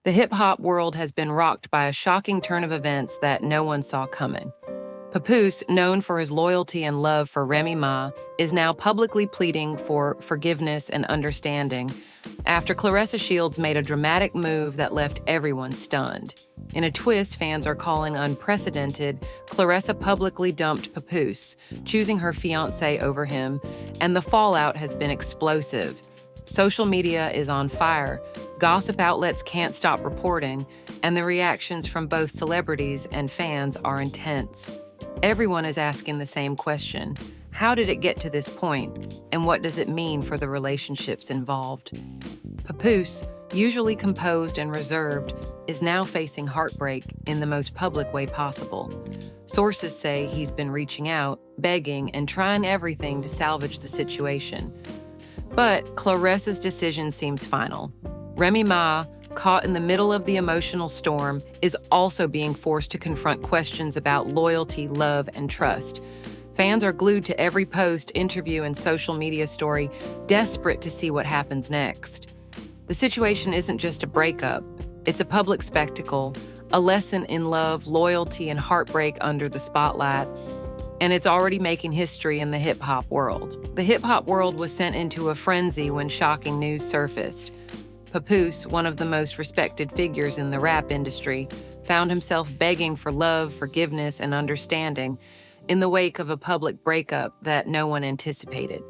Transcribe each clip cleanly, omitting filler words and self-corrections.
The hip-hop world has been rocked by a shocking turn of events that no one saw coming. Papoose, known for his loyalty and love for Remy Ma, is now publicly pleading for forgiveness and understanding after Claressa Shields made a dramatic move that left everyone stunned. In a twist fans are calling unprecedented, Claressa publicly dumped Papoose, choosing her fiancé over him, and the fallout has been explosive. Social media is on fire, gossip outlets can't stop reporting, and the reactions from both celebrities and fans are intense. Everyone is asking the same question: how did it get to this point, and what does it mean for the relationships involved? Papoose, usually composed and reserved, is now facing heartbreak in the most public way possible. Sources say he's been reaching out, begging, and trying everything to salvage the situation. But Claressa's decision seems final. Remy Ma, caught in the middle of the emotional storm, is also being forced to confront questions about loyalty, love, and trust. Fans are glued to every post, interview, and social media story, desperate to see what happens next. The situation isn't just a breakup, it's a public spectacle, a lesson in love, loyalty, and heartbreak under the spotlight, and it's already making history in the hip-hop world. The hip-hop world was sent into a frenzy when shocking news surfaced. Papoose, one of the most respected figures in the rap industry, found himself begging for love, forgiveness, and understanding in the wake of a public breakup that no one anticipated.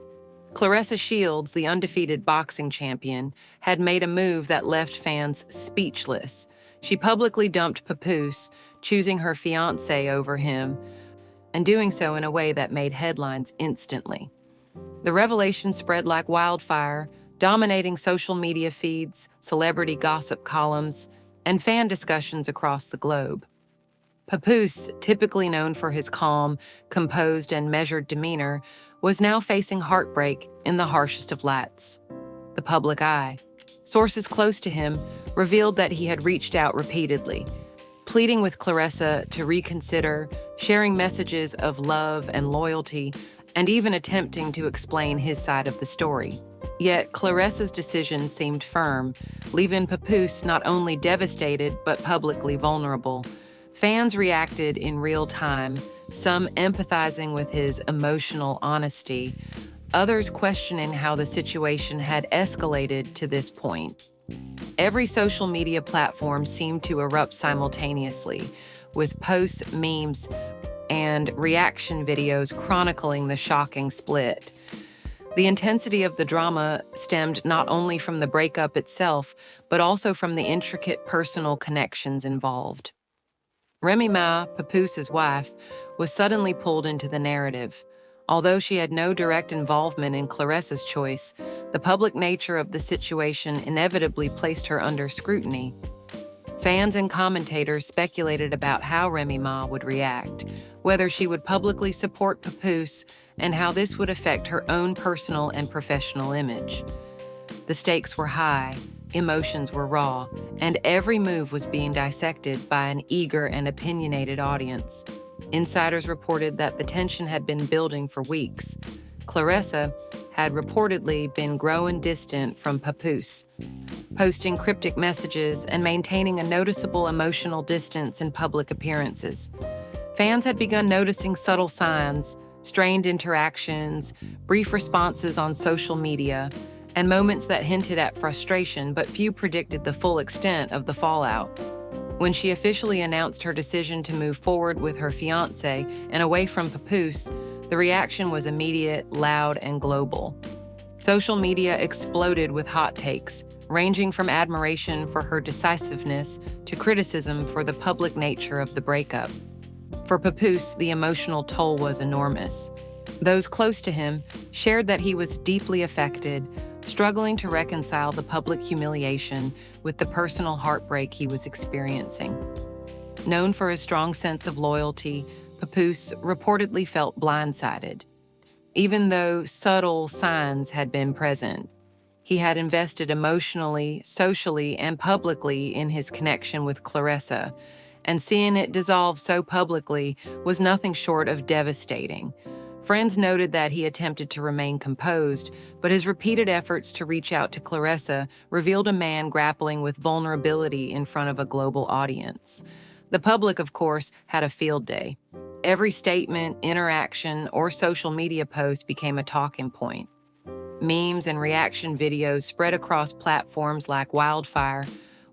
Claressa Shields, the undefeated boxing champion, had made a move that left fans speechless. She publicly dumped Papoose, choosing her fiancé over him, and doing so in a way that made headlines instantly. The revelation spread like wildfire, dominating social media feeds, celebrity gossip columns, and fan discussions across the globe. Papoose, typically known for his calm, composed, and measured demeanor, was now facing heartbreak in the harshest of lights: the public eye. Sources close to him revealed that he had reached out repeatedly, pleading with Claressa to reconsider, sharing messages of love and loyalty, and even attempting to explain his side of the story. Yet Claressa's decision seemed firm, leaving Papoose not only devastated but publicly vulnerable. Fans reacted in real time, some empathizing with his emotional honesty, others questioning how the situation had escalated to this point. Every social media platform seemed to erupt simultaneously, with posts, memes, and reaction videos chronicling the shocking split. The intensity of the drama stemmed not only from the breakup itself, but also from the intricate personal connections involved. Remy Ma, Papoose's wife, was suddenly pulled into the narrative. Although she had no direct involvement in Claressa's choice, the public nature of the situation inevitably placed her under scrutiny. Fans and commentators speculated about how Remy Ma would react, whether she would publicly support Papoose, and how this would affect her own personal and professional image. The stakes were high, emotions were raw, and every move was being dissected by an eager and opinionated audience. Insiders reported that the tension had been building for weeks. Claressa had reportedly been growing distant from Papoose, posting cryptic messages and maintaining a noticeable emotional distance in public appearances. Fans had begun noticing subtle signs, strained interactions, brief responses on social media, and moments that hinted at frustration, but few predicted the full extent of the fallout. When she officially announced her decision to move forward with her fiancé and away from Papoose, the reaction was immediate, loud, and global. Social media exploded with hot takes, ranging from admiration for her decisiveness to criticism for the public nature of the breakup. For Papoose, the emotional toll was enormous. Those close to him shared that he was deeply affected, struggling to reconcile the public humiliation with the personal heartbreak he was experiencing. Known for his strong sense of loyalty, Papoose reportedly felt blindsided. Even though subtle signs had been present, he had invested emotionally, socially, and publicly in his connection with Claressa, and seeing it dissolve so publicly was nothing short of devastating. Friends noted that he attempted to remain composed, but his repeated efforts to reach out to Claressa revealed a man grappling with vulnerability in front of a global audience. The public, of course, had a field day. Every statement, interaction, or social media post became a talking point. Memes and reaction videos spread across platforms like wildfire,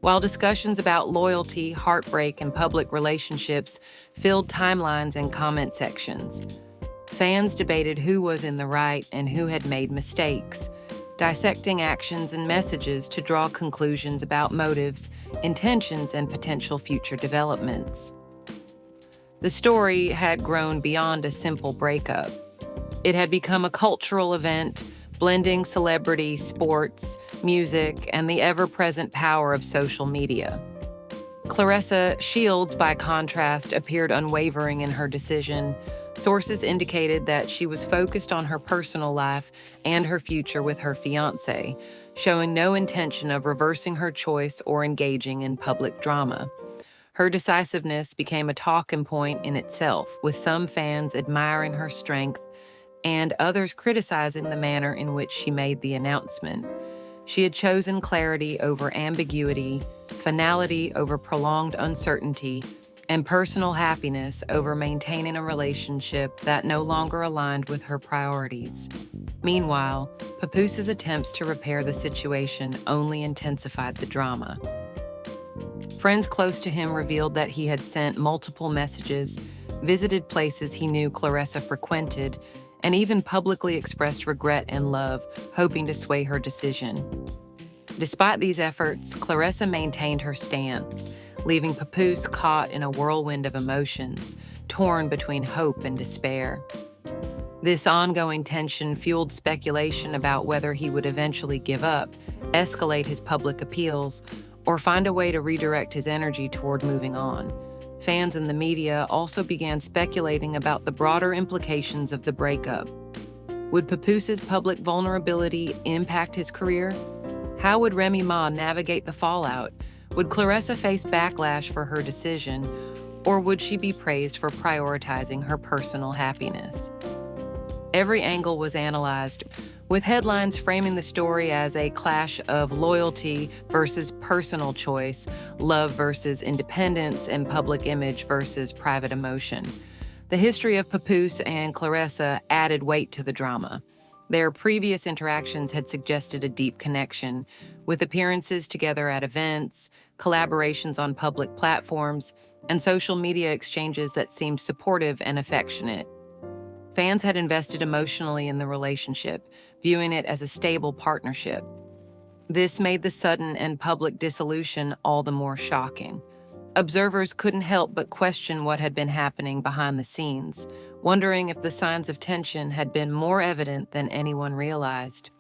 while discussions about loyalty, heartbreak, and public relationships filled timelines and comment sections. Fans debated who was in the right and who had made mistakes, dissecting actions and messages to draw conclusions about motives, intentions, and potential future developments. The story had grown beyond a simple breakup. It had become a cultural event, blending celebrity, sports, music, and the ever-present power of social media. Claressa Shields, by contrast, appeared unwavering in her decision. Sources indicated that she was focused on her personal life and her future with her fiancé, showing no intention of reversing her choice or engaging in public drama. Her decisiveness became a talking point in itself, with some fans admiring her strength and others criticizing the manner in which she made the announcement. She had chosen clarity over ambiguity, finality over prolonged uncertainty, and personal happiness over maintaining a relationship that no longer aligned with her priorities. Meanwhile, Papoose's attempts to repair the situation only intensified the drama. Friends close to him revealed that he had sent multiple messages, visited places he knew Claressa frequented, and even publicly expressed regret and love, hoping to sway her decision. Despite these efforts, Claressa maintained her stance, leaving Papoose caught in a whirlwind of emotions, torn between hope and despair. This ongoing tension fueled speculation about whether he would eventually give up, escalate his public appeals, or find a way to redirect his energy toward moving on. Fans and the media also began speculating about the broader implications of the breakup. Would Papoose's public vulnerability impact his career? How would Remy Ma navigate the fallout? Would Claressa face backlash for her decision, or would she be praised for prioritizing her personal happiness? Every angle was analyzed, with headlines framing the story as a clash of loyalty versus personal choice, love versus independence, and public image versus private emotion. The history of Papoose and Claressa added weight to the drama. Their previous interactions had suggested a deep connection, with appearances together at events, collaborations on public platforms, and social media exchanges that seemed supportive and affectionate. Fans had invested emotionally in the relationship, viewing it as a stable partnership. This made the sudden and public dissolution all the more shocking. Observers couldn't help but question what had been happening behind the scenes, wondering if the signs of tension had been more evident than anyone realized.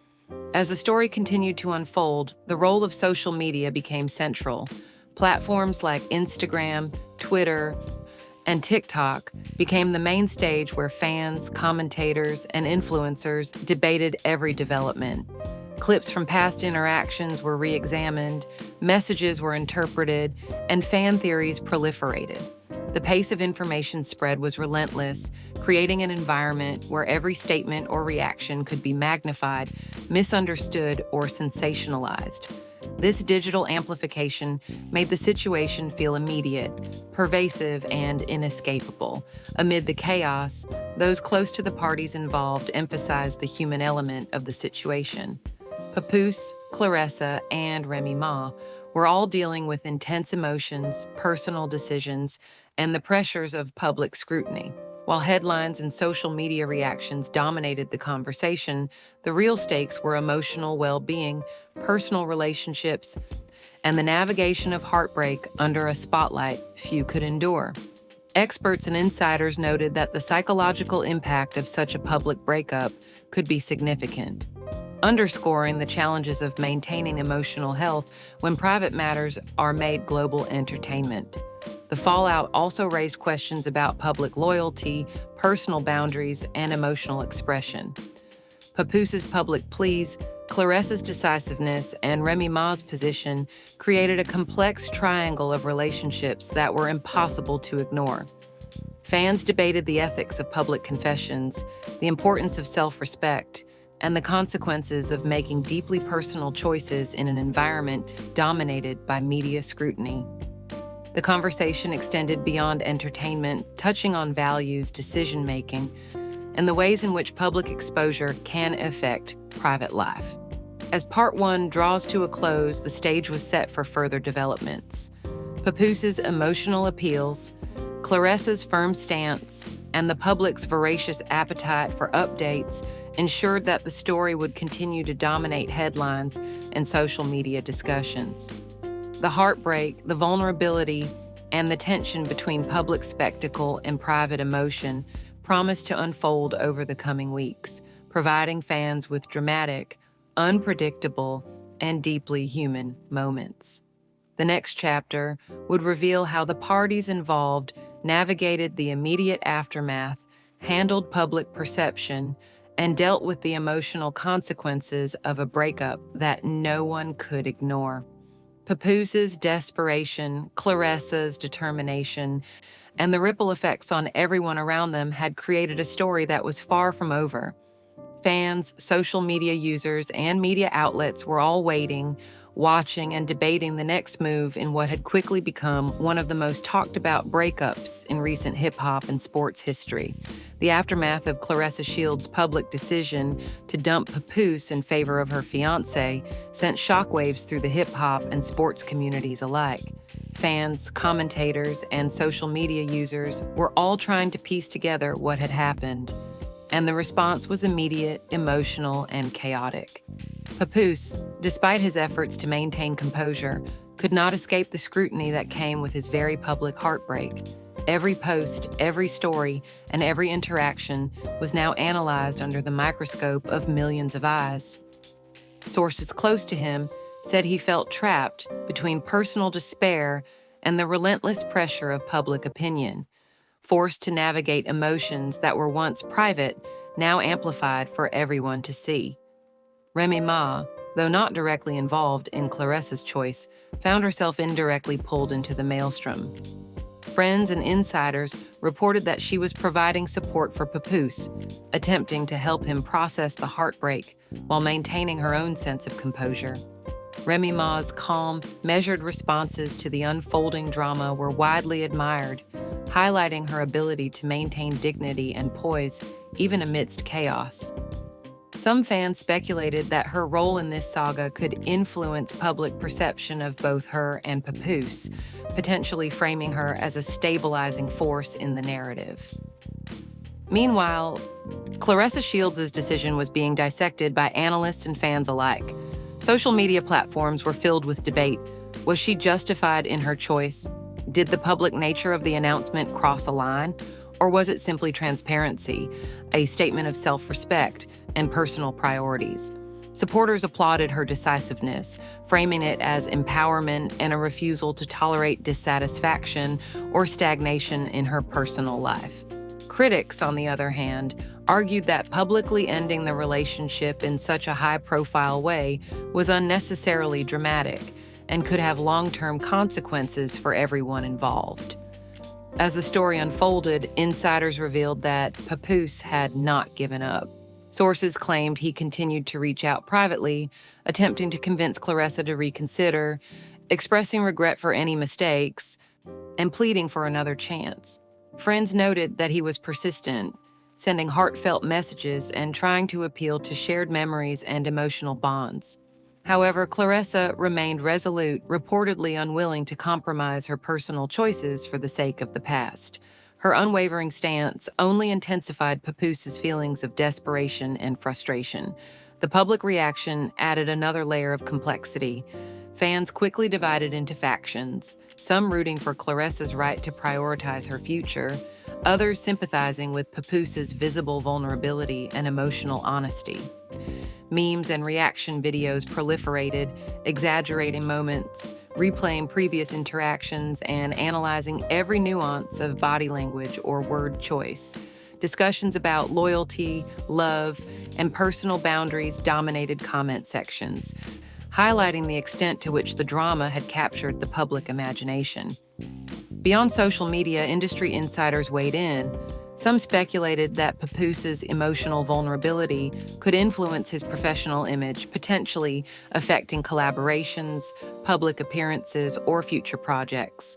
As the story continued to unfold, the role of social media became central. Platforms like Instagram, Twitter, and TikTok became the main stage where fans, commentators, and influencers debated every development. Clips from past interactions were re-examined, messages were interpreted, and fan theories proliferated. The pace of information spread was relentless, creating an environment where every statement or reaction could be magnified, misunderstood, or sensationalized. This digital amplification made the situation feel immediate, pervasive, and inescapable. Amid the chaos, those close to the parties involved emphasized the human element of the situation. Papoose, Claressa, and Remy Ma were all dealing with intense emotions, personal decisions, and the pressures of public scrutiny. While headlines and social media reactions dominated the conversation, the real stakes were emotional well-being, personal relationships, and the navigation of heartbreak under a spotlight few could endure. Experts and insiders noted that the psychological impact of such a public breakup could be significant, underscoring the challenges of maintaining emotional health when private matters are made global entertainment. The fallout also raised questions about public loyalty, personal boundaries, and emotional expression. Papoose's public pleas, Claressa's decisiveness, and Remy Ma's position created a complex triangle of relationships that were impossible to ignore. Fans debated the ethics of public confessions, the importance of self-respect, and the consequences of making deeply personal choices in an environment dominated by media scrutiny. The conversation extended beyond entertainment, touching on values, decision-making, and the ways in which public exposure can affect private life. As part one draws to a close, the stage was set for further developments. Papoose's emotional appeals, Claressa's firm stance, and the public's voracious appetite for updates ensured that the story would continue to dominate headlines and social media discussions. The heartbreak, the vulnerability, and the tension between public spectacle and private emotion promised to unfold over the coming weeks, providing fans with dramatic, unpredictable, and deeply human moments. The next chapter would reveal how the parties involved navigated the immediate aftermath, handled public perception, and dealt with the emotional consequences of a breakup that no one could ignore. Papoose's desperation, Claressa's determination, and the ripple effects on everyone around them had created a story that was far from over. Fans, social media users, and media outlets were all waiting, watching, and debating the next move in what had quickly become one of the most talked about breakups in recent hip-hop and sports history. The aftermath of Claressa Shields' public decision to dump Papoose in favor of her fiancé sent shockwaves through the hip-hop and sports communities alike. Fans, commentators, and social media users were all trying to piece together what had happened, and the response was immediate, emotional, and chaotic. Papoose, despite his efforts to maintain composure, could not escape the scrutiny that came with his very public heartbreak. Every post, every story, and every interaction was now analyzed under the microscope of millions of eyes. Sources close to him said he felt trapped between personal despair and the relentless pressure of public opinion, forced to navigate emotions that were once private, now amplified for everyone to see. Remy Ma, though not directly involved in Claressa's choice, found herself indirectly pulled into the maelstrom. Friends and insiders reported that she was providing support for Papoose, attempting to help him process the heartbreak while maintaining her own sense of composure. Remy Ma's calm, measured responses to the unfolding drama were widely admired, highlighting her ability to maintain dignity and poise even amidst chaos. Some fans speculated that her role in this saga could influence public perception of both her and Papoose, potentially framing her as a stabilizing force in the narrative. Meanwhile, Claressa Shields' decision was being dissected by analysts and fans alike. Social media platforms were filled with debate. Was she justified in her choice? Did the public nature of the announcement cross a line? Or was it simply transparency, a statement of self-respect and personal priorities? Supporters applauded her decisiveness, framing it as empowerment and a refusal to tolerate dissatisfaction or stagnation in her personal life. Critics, on the other hand, argued that publicly ending the relationship in such a high-profile way was unnecessarily dramatic and could have long-term consequences for everyone involved. As the story unfolded, insiders revealed that Papoose had not given up. Sources claimed he continued to reach out privately, attempting to convince Claressa to reconsider, expressing regret for any mistakes, and pleading for another chance. Friends noted that he was persistent, sending heartfelt messages and trying to appeal to shared memories and emotional bonds. However, Claressa remained resolute, reportedly unwilling to compromise her personal choices for the sake of the past. Her unwavering stance only intensified Papoose's feelings of desperation and frustration. The public reaction added another layer of complexity. Fans quickly divided into factions, some rooting for Claressa's right to prioritize her future, others sympathizing with Papoose's visible vulnerability and emotional honesty. Memes and reaction videos proliferated, exaggerating moments, replaying previous interactions, and analyzing every nuance of body language or word choice. Discussions about loyalty, love, and personal boundaries dominated comment sections, highlighting the extent to which the drama had captured the public imagination. Beyond social media, industry insiders weighed in. Some speculated that Papoose's emotional vulnerability could influence his professional image, potentially affecting collaborations, public appearances, or future projects.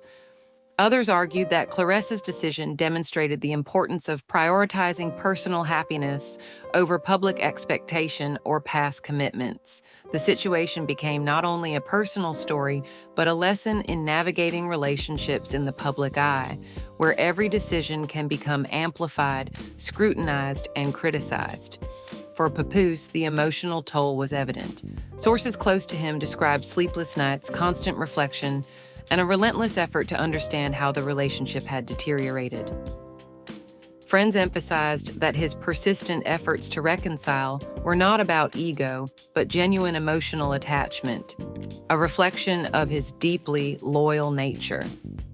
Others argued that Claressa's decision demonstrated the importance of prioritizing personal happiness over public expectation or past commitments. The situation became not only a personal story, but a lesson in navigating relationships in the public eye, where every decision can become amplified, scrutinized, and criticized. For Papoose, the emotional toll was evident. Sources close to him described sleepless nights, constant reflection, and a relentless effort to understand how the relationship had deteriorated. Friends emphasized that his persistent efforts to reconcile were not about ego, but genuine emotional attachment, a reflection of his deeply loyal nature.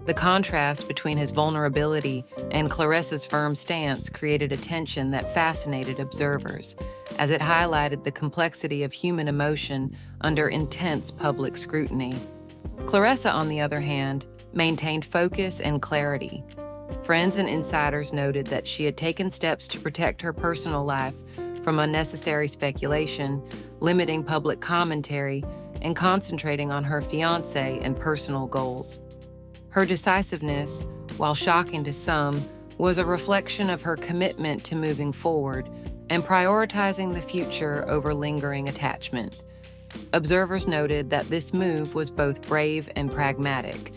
The contrast between his vulnerability and Claressa's firm stance created a tension that fascinated observers, as it highlighted the complexity of human emotion under intense public scrutiny. Claressa, on the other hand, maintained focus and clarity. Friends and insiders noted that she had taken steps to protect her personal life from unnecessary speculation, limiting public commentary, and concentrating on her fiancé and personal goals. Her decisiveness, while shocking to some, was a reflection of her commitment to moving forward and prioritizing the future over lingering attachment. Observers noted that this move was both brave and pragmatic,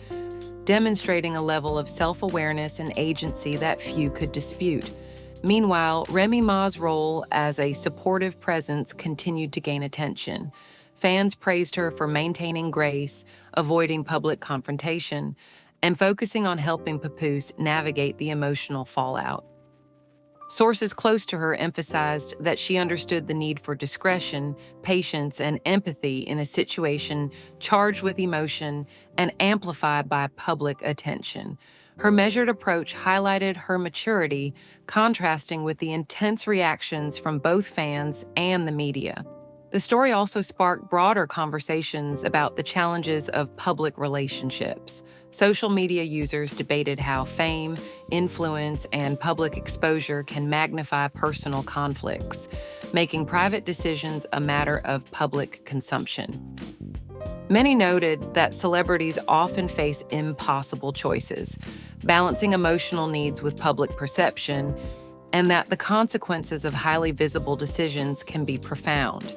demonstrating a level of self-awareness and agency that few could dispute. Meanwhile, Remy Ma's role as a supportive presence continued to gain attention. Fans praised her for maintaining grace, avoiding public confrontation, and focusing on helping Papoose navigate the emotional fallout. Sources close to her emphasized that she understood the need for discretion, patience, and empathy in a situation charged with emotion and amplified by public attention. Her measured approach highlighted her maturity, contrasting with the intense reactions from both fans and the media. The story also sparked broader conversations about the challenges of public relationships. Social media users debated how fame, influence, and public exposure can magnify personal conflicts, making private decisions a matter of public consumption. Many noted that celebrities often face impossible choices, balancing emotional needs with public perception, and that the consequences of highly visible decisions can be profound.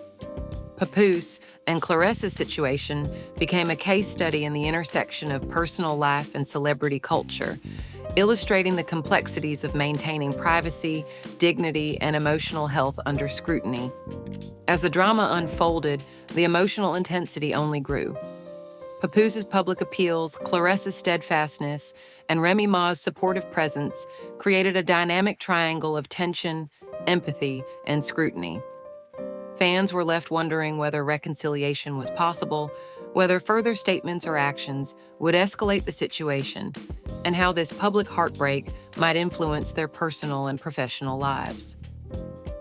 Papoose and Claressa's situation became a case study in the intersection of personal life and celebrity culture, illustrating the complexities of maintaining privacy, dignity, and emotional health under scrutiny. As the drama unfolded, the emotional intensity only grew. Papoose's public appeals, Claressa's steadfastness, and Remy Ma's supportive presence created a dynamic triangle of tension, empathy, and scrutiny. Fans were left wondering whether reconciliation was possible, whether further statements or actions would escalate the situation, and how this public heartbreak might influence their personal and professional lives.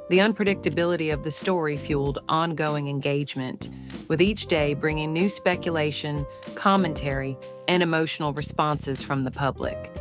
The unpredictability of the story fueled ongoing engagement, with each day bringing new speculation, commentary, and emotional responses from the public.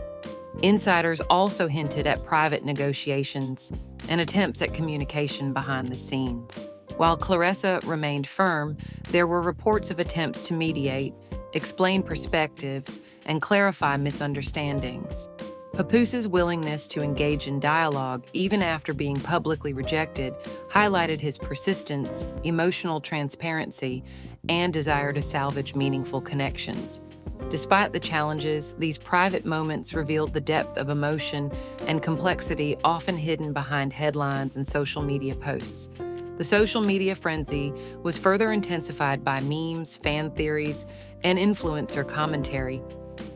Insiders also hinted at private negotiations and attempts at communication behind the scenes. While Claressa remained firm, there were reports of attempts to mediate, explain perspectives, and clarify misunderstandings. Papoose's willingness to engage in dialogue, even after being publicly rejected, highlighted his persistence, emotional transparency, and desire to salvage meaningful connections. Despite the challenges, these private moments revealed the depth of emotion and complexity often hidden behind headlines and social media posts. The social media frenzy was further intensified by memes, fan theories, and influencer commentary.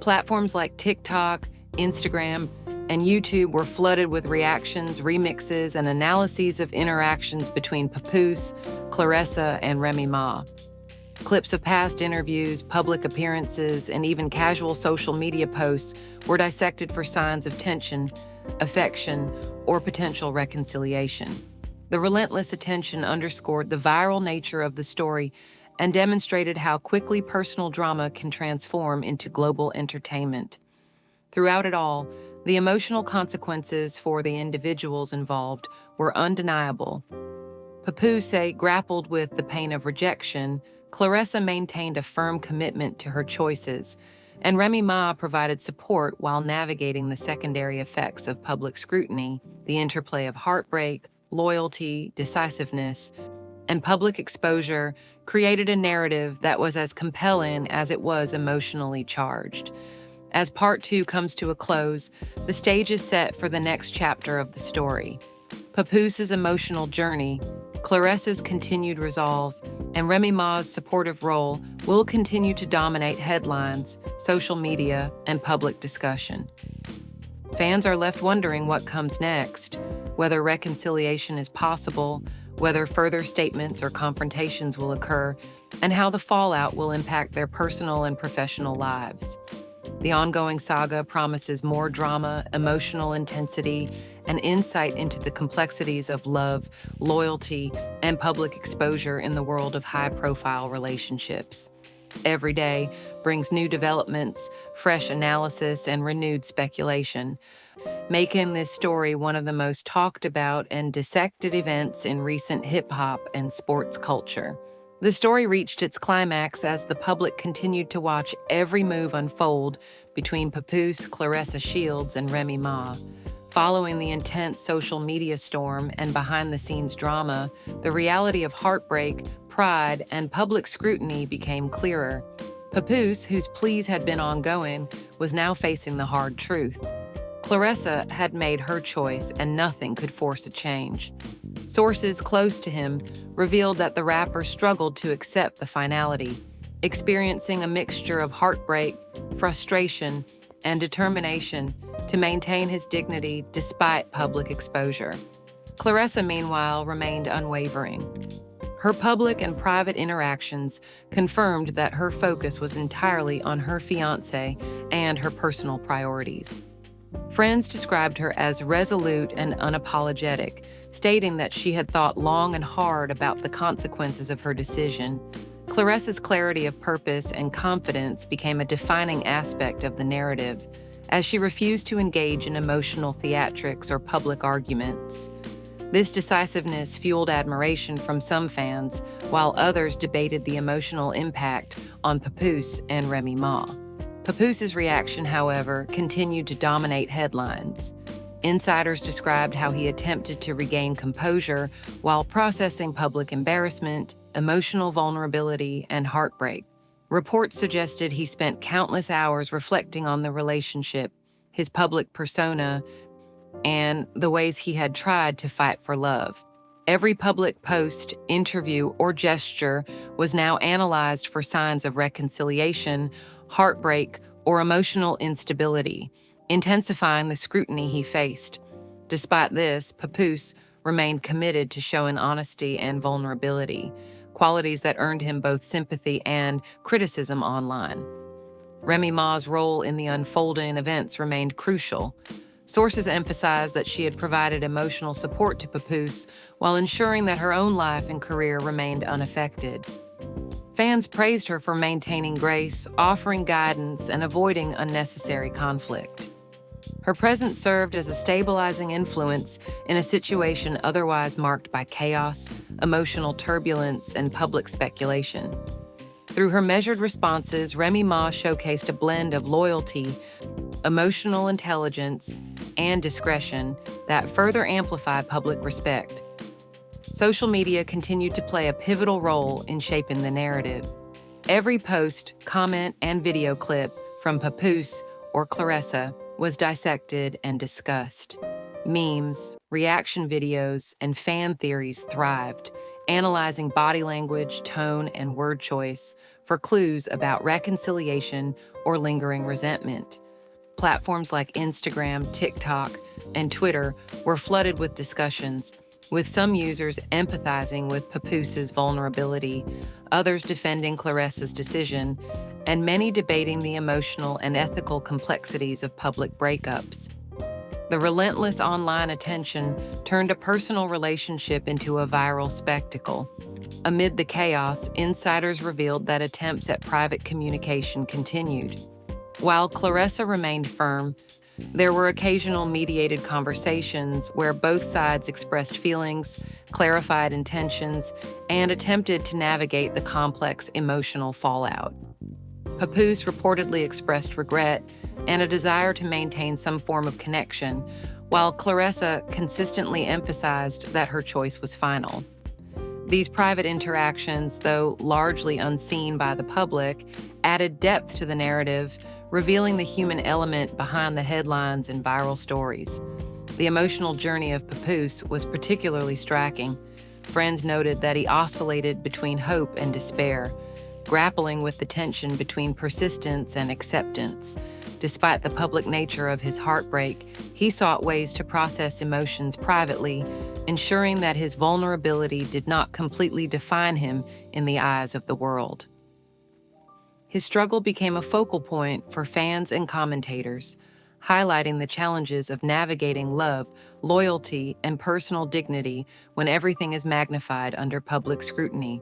Platforms like TikTok, Instagram, and YouTube were flooded with reactions, remixes, and analyses of interactions between Papoose, Claressa, and Remy Ma. Clips of past interviews, public appearances, and even casual social media posts were dissected for signs of tension, affection, or potential reconciliation. The relentless attention underscored the viral nature of the story and demonstrated how quickly personal drama can transform into global entertainment. Throughout it all, the emotional consequences for the individuals involved were undeniable. Papoose grappled with the pain of rejection, Claressa maintained a firm commitment to her choices, and Remy Ma provided support while navigating the secondary effects of public scrutiny, the interplay of heartbreak, loyalty, decisiveness, and public exposure created a narrative that was as compelling as it was emotionally charged. As part 2 comes to a close, the stage is set for the next chapter of the story. Papoose's emotional journey, Claressa's continued resolve, and Remy Ma's supportive role will continue to dominate headlines, social media, and public discussion. Fans are left wondering what comes next, whether reconciliation is possible, whether further statements or confrontations will occur, and how the fallout will impact their personal and professional lives. The ongoing saga promises more drama, emotional intensity, and insight into the complexities of love, loyalty, and public exposure in the world of high-profile relationships. Every day brings new developments, fresh analysis, and renewed speculation, making this story one of the most talked about and dissected events in recent hip-hop and sports culture. The story reached its climax as the public continued to watch every move unfold between Papoose, Claressa Shields, and Remy Ma. Following the intense social media storm and behind-the-scenes drama, the reality of heartbreak, pride, and public scrutiny became clearer. Papoose, whose pleas had been ongoing, was now facing the hard truth. Claressa had made her choice, and nothing could force a change. Sources close to him revealed that the rapper struggled to accept the finality, experiencing a mixture of heartbreak, frustration, and determination to maintain his dignity despite public exposure. Claressa, meanwhile, remained unwavering. Her public and private interactions confirmed that her focus was entirely on her fiancé and her personal priorities. Friends described her as resolute and unapologetic, stating that she had thought long and hard about the consequences of her decision. Claressa's clarity of purpose and confidence became a defining aspect of the narrative, as she refused to engage in emotional theatrics or public arguments. This decisiveness fueled admiration from some fans, while others debated the emotional impact on Papoose and Remy Ma. Papoose's reaction, however, continued to dominate headlines. Insiders described how he attempted to regain composure while processing public embarrassment, emotional vulnerability, and heartbreak. Reports suggested he spent countless hours reflecting on the relationship, his public persona, and the ways he had tried to fight for love. Every public post, interview, or gesture was now analyzed for signs of reconciliation, heartbreak, or emotional instability, intensifying the scrutiny he faced. Despite this, Papoose remained committed to showing honesty and vulnerability, qualities that earned him both sympathy and criticism online. Remy Ma's role in the unfolding events remained crucial. Sources emphasized that she had provided emotional support to Papoose while ensuring that her own life and career remained unaffected. Fans praised her for maintaining grace, offering guidance, and avoiding unnecessary conflict. Her presence served as a stabilizing influence in a situation otherwise marked by chaos, emotional turbulence, and public speculation. Through her measured responses, Remy Ma showcased a blend of loyalty, emotional intelligence, and discretion that further amplified public respect. Social media continued to play a pivotal role in shaping the narrative. Every post, comment, and video clip from Papoose or Claressa was dissected and discussed. Memes, reaction videos, and fan theories thrived, analyzing body language, tone, and word choice for clues about reconciliation or lingering resentment. Platforms like Instagram, TikTok, and Twitter were flooded with discussions, with some users empathizing with Papoose's vulnerability, others defending Claressa's decision, and many debating the emotional and ethical complexities of public breakups. The relentless online attention turned a personal relationship into a viral spectacle. Amid the chaos, insiders revealed that attempts at private communication continued. While Claressa remained firm, there were occasional mediated conversations where both sides expressed feelings, clarified intentions, and attempted to navigate the complex emotional fallout. Papoose reportedly expressed regret and a desire to maintain some form of connection, while Claressa consistently emphasized that her choice was final. These private interactions, though largely unseen by the public, added depth to the narrative, revealing the human element behind the headlines and viral stories. The emotional journey of Papoose was particularly striking. Friends noted that he oscillated between hope and despair, grappling with the tension between persistence and acceptance. Despite the public nature of his heartbreak, he sought ways to process emotions privately, ensuring that his vulnerability did not completely define him in the eyes of the world. His struggle became a focal point for fans and commentators, highlighting the challenges of navigating love, loyalty, and personal dignity when everything is magnified under public scrutiny.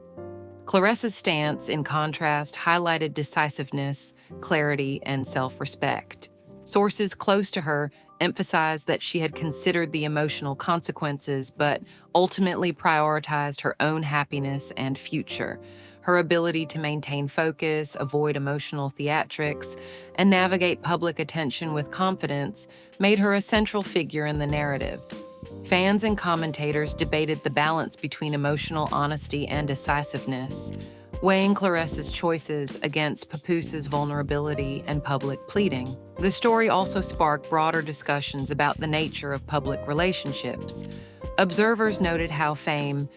Claressa's stance, in contrast, highlighted decisiveness, clarity, and self-respect. Sources close to her emphasized that she had considered the emotional consequences, but ultimately prioritized her own happiness and future. Her ability to maintain focus, avoid emotional theatrics, and navigate public attention with confidence made her a central figure in the narrative. Fans and commentators debated the balance between emotional honesty and decisiveness, weighing Claressa's choices against Papoose's vulnerability and public pleading. The story also sparked broader discussions about the nature of public relationships. Observers noted how fame,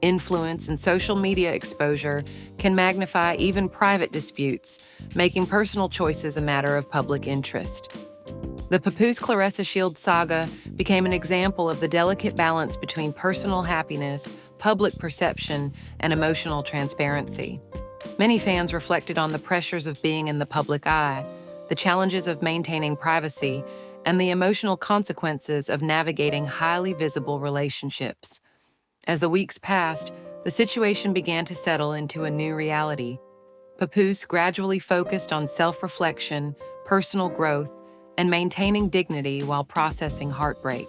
influence, and social media exposure can magnify even private disputes, making personal choices a matter of public interest. The Papoose-Claressa Shield saga became an example of the delicate balance between personal happiness, public perception, and emotional transparency. Many fans reflected on the pressures of being in the public eye, the challenges of maintaining privacy, and the emotional consequences of navigating highly visible relationships. As the weeks passed, the situation began to settle into a new reality. Papoose gradually focused on self-reflection, personal growth, and maintaining dignity while processing heartbreak.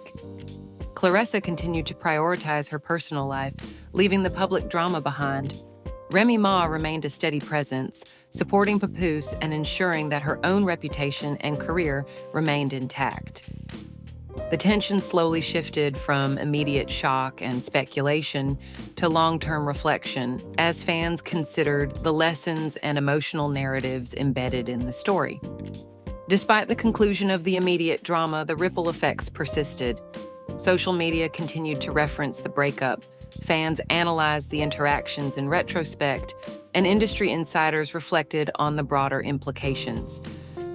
Claressa continued to prioritize her personal life, leaving the public drama behind. Remy Ma remained a steady presence, supporting Papoose and ensuring that her own reputation and career remained intact. The tension slowly shifted from immediate shock and speculation to long-term reflection as fans considered the lessons and emotional narratives embedded in the story. Despite the conclusion of the immediate drama, the ripple effects persisted. Social media continued to reference the breakup, fans analyzed the interactions in retrospect, and industry insiders reflected on the broader implications.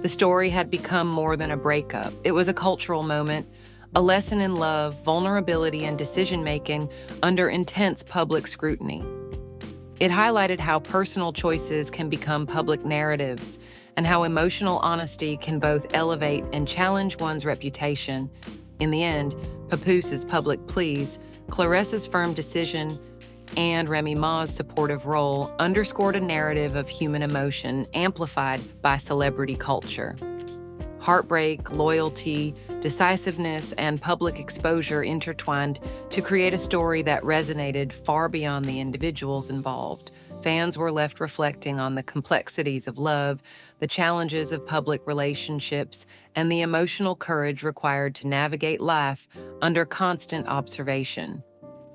The story had become more than a breakup. It was a cultural moment, a lesson in love, vulnerability, and decision-making under intense public scrutiny. It highlighted how personal choices can become public narratives, and how emotional honesty can both elevate and challenge one's reputation. In the end, Papoose's public pleas, Claressa's firm decision, and Remy Ma's supportive role underscored a narrative of human emotion amplified by celebrity culture. Heartbreak, loyalty, decisiveness, and public exposure intertwined to create a story that resonated far beyond the individuals involved. Fans were left reflecting on the complexities of love, the challenges of public relationships, and the emotional courage required to navigate life under constant observation.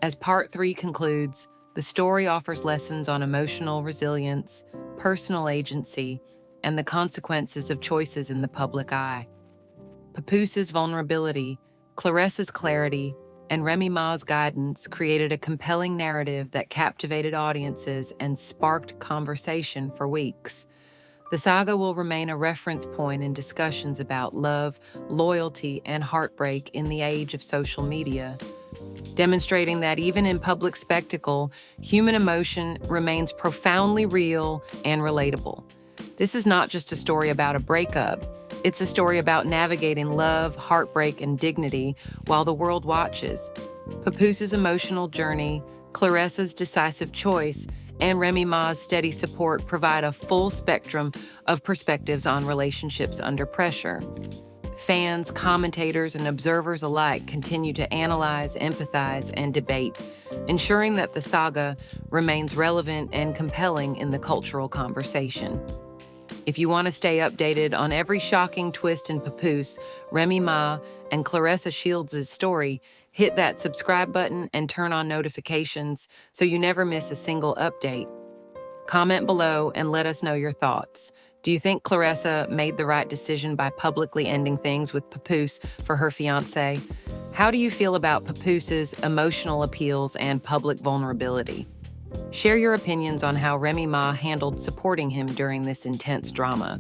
As Part 3 concludes, the story offers lessons on emotional resilience, personal agency, and the consequences of choices in the public eye. Papoose's vulnerability, Claressa's clarity, and Remy Ma's guidance created a compelling narrative that captivated audiences and sparked conversation for weeks. The saga will remain a reference point in discussions about love, loyalty, and heartbreak in the age of social media, demonstrating that even in public spectacle, human emotion remains profoundly real and relatable. This is not just a story about a breakup. It's a story about navigating love, heartbreak, and dignity while the world watches. Papoose's emotional journey, Claressa's decisive choice, and Remy Ma's steady support provide a full spectrum of perspectives on relationships under pressure. Fans, commentators, and observers alike continue to analyze, empathize, and debate, ensuring that the saga remains relevant and compelling in the cultural conversation. If you want to stay updated on every shocking twist in Papoose, Remy Ma, and Claressa Shields' story, hit that subscribe button and turn on notifications so you never miss a single update. Comment below and let us know your thoughts. Do you think Claressa made the right decision by publicly ending things with Papoose for her fiancé? How do you feel about Papoose's emotional appeals and public vulnerability? Share your opinions on how Remy Ma handled supporting him during this intense drama.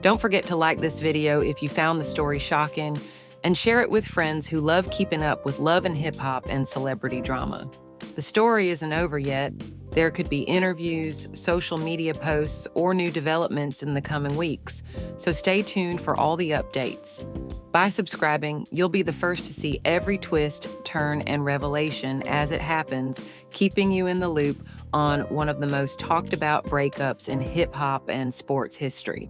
Don't forget to like this video if you found the story shocking, and share it with friends who love keeping up with love and hip-hop and celebrity drama. The story isn't over yet. There could be interviews, social media posts, or new developments in the coming weeks, so stay tuned for all the updates. By subscribing, you'll be the first to see every twist, turn, and revelation as it happens, keeping you in the loop on one of the most talked about breakups in hip-hop and sports history.